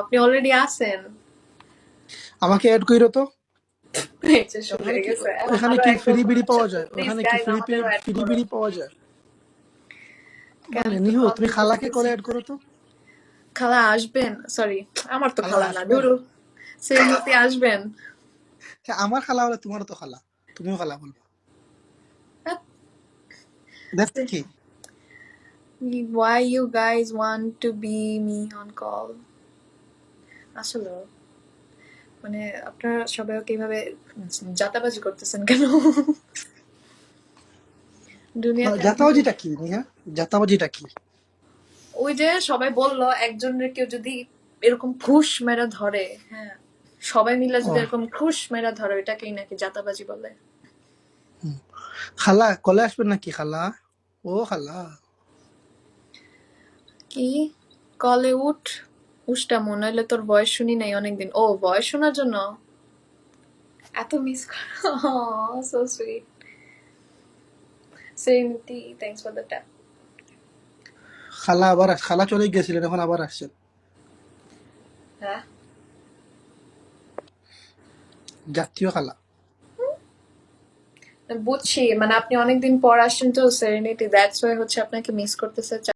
আপনি অলরেডি আছেন। আমাকে অ্যাড কইরো তো। এই যে সব হয়ে গেছে, এখন ওখানে আরো কি এক ফ্রি বিড়ি পাওয়া সাথে যায়? প্লিজ ওখানে কি গাইজ আমাদেরও অ্যাড ফ্রি করো। বিড়ি পাওয়া যায়? কেন মানে এত নিহু, তুমি প্রবলেম খালাকে করতেছি? কলে অ্যাড করো তো। খালা আসবেন? সরি, আমার তো খালা খালা না, আসবেন? ধুরু। শ্রীমতী আসবেন? হ্যাঁ, আমার খালা হলে তোমারও তো খালা, তুমিও খালা বলবা। দ্যাটস কি? Why you guys want to be me on call? আসলে মানে আপনারা সবাই কিভাবে জাতাবাজি করতেছেন কেন? দুনিয়াতে আপনার জাতাবাজিটা কি নিহা? জাতাবাজিটা কি? ওই যে সবাই বললো একজনের কেউ যদি এরকম ঘুষ মেরে ধরে, হ্যাঁ, সবাই মিলে ও যদি এরকম ঘুষ মেরে ধরে, ওইটাকেই নাকি জাতাবাজি বলে। খালা কলে আসবেন নাকি খালা? ও খালা। কি কলে উঠ? উঠটা মনে হইলে তোর ভয়েস শুনি নাই অনেকদিন। ও, ভয়েস শোনার জন্য এত মিস সো সুইট। সেমতি, থ্যাঙ্কস ফর দ্য ট্যাপ। খালা চলে গেছিলেন, এখন আবার আসছেন। হ্যাঁ, জাতীয় খালা। বুঝছি, মানে আপনি অনেকদিন পর আসছেন তো সেরেনিটি, দ্যাটস ওয়াই হচ্ছে আপনাকে মিস করতেছে।